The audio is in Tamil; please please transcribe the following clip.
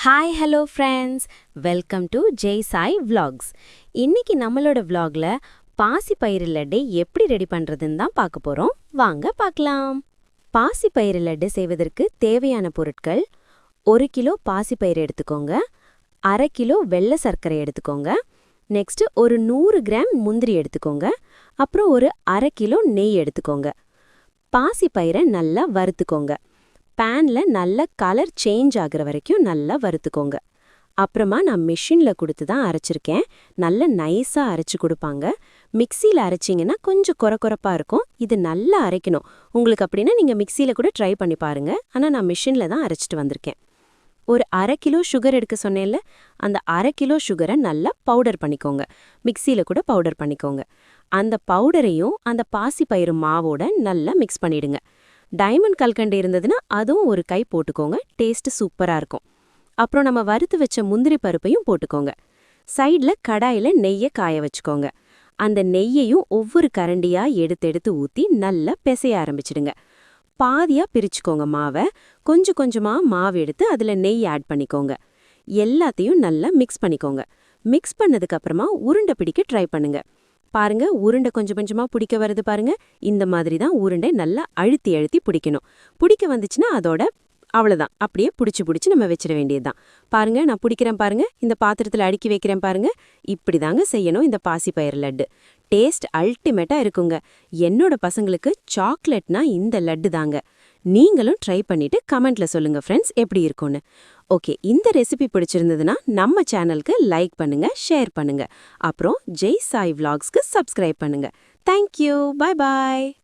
Hi hello friends, welcome to Jai Sai vlogs. இன்னைக்கு நம்மளோட vlogல பாசிப்பயிறு லட்டு எப்படி ரெடி பண்றதுன்னு தான் பார்க்க போறோம். வாங்க பார்க்கலாம். பாசிப்பயிறு லட்டு செய்வதற்கு தேவையான பொருட்கள்: 1 கிலோ பாசிப்பயிறு எடுத்துக்கோங்க, 1/2 கிலோ வெள்ளை சர்க்கரை எடுத்துக்கோங்க, நெக்ஸ்ட் ஒரு 100 கிராம் முந்திரி எடுத்துக்கோங்க, அப்புறம் ஒரு 1/2 கிலோ நெய் எடுத்துக்கோங்க. பாசிப்பயிரை நல்லா வறுத்துக்கோங்க. பேன்ல நல்ல கலர் சேஞ்ச் ஆகுற வரைக்கும் நல்லா வறுத்துக்கோங்க. அப்புறமா நான் மிஷின்ல கொடுத்து தான் அரைச்சிருக்கேன். நல்ல நைஸா அரைச்சு கொடுப்பாங்க. மிக்சியில அரைச்சிங்கன்னா கொஞ்சம் கொரகொரப்பா இருக்கும். இது நல்லா அரைக்கணும். உங்களுக்கு அப்படின்னா நீங்க மிக்சியில கூட ட்ரை பண்ணி பாருங்க. ஆனா நான் மிஷின்ல தான் அரைச்சிட்டு வந்திருக்கேன். ஒரு 1/2 கிலோ சுகர் எடுக்க சொன்னேன்ல, அந்த 1/2 கிலோ சுகரை நல்லா பவுடர் பண்ணிக்கோங்க. மிக்சியில கூட பவுடர் பண்ணிக்கோங்க. அந்த பவுடரையும் அந்த பாசிப்பயிறு மாவோட நல்லா மிக்ஸ் பண்ணிடுங்க. டைமண்ட் கல்கண்டு இருந்ததுன்னா அதுவும் ஒரு கை போட்டுக்கோங்க. டேஸ்ட் சூப்பரா இருக்கும். அப்புறம் நம்ம வறுத்து வச்ச முந்திரி பருப்பையும் போட்டுக்கோங்க. சைட்ல கடாயில நெய்யை காய வச்சுக்கோங்க. அந்த நெய்யையும் ஒவ்வொரு கரண்டியா எடுத்து ஊத்தி நல்லா பிசைய ஆரம்பிச்சிடுங்க. பாதியா பிரிச்சுக்கோங்க மாவை. கொஞ்சம் கொஞ்சமா மாவு எடுத்து அதுல நெய் ஆட் பண்ணிக்கோங்க. எல்லாத்தையும் நல்லா மிக்ஸ் பண்ணிக்கோங்க. மிக்ஸ் பண்ணதுக்கு அப்புறமா உருண்டை பிடிக்க ட்ரை பண்ணுங்க. பாருங்க, உருண்டை கொஞ்சம் கொஞ்சமா பிடிக்க வருது பாருங்க. இந்த மாதிரி தான் உருண்டை நல்லா அழுத்தி அழுத்தி பிடிக்கணும். பிடிக்க வந்துச்சுன்னா அதோட அவ்வளவுதான், அப்படியே பிடிச்சு நம்ம வச்சிட வேண்டியதுதான். பாருங்க, நான் பிடிக்கிறேன் பாருங்க. இந்த பாத்திரத்துல அடுக்கி வைக்கிறேன் பாருங்க. இப்படிதாங்க செய்யணும் இந்த பாசிப்பயிறு லட்டு. டேஸ்ட் அல்டிமேட்டா இருக்குங்க. என்னோட பசங்களுக்கு சாக்லேட்னா இந்த லட்டு தாங்க. நீங்களும் ட்ரை பண்ணிட்டு கமெண்ட்ல சொல்லுங்க ஃப்ரெண்ட்ஸ், எப்படி இருக்கும்னு. ஓகே, இந்த ரெசிபி பிடிச்சிருந்ததுன்னா நம்ம சேனலுக்கு லைக் பண்ணுங்க, ஷேர் பண்ணுங்க. அப்புறம் ஜெய் சாய் vlogsக்கு சப்ஸ்கிரைப் பண்ணுங்க. தேங்க்யூ. Bye bye.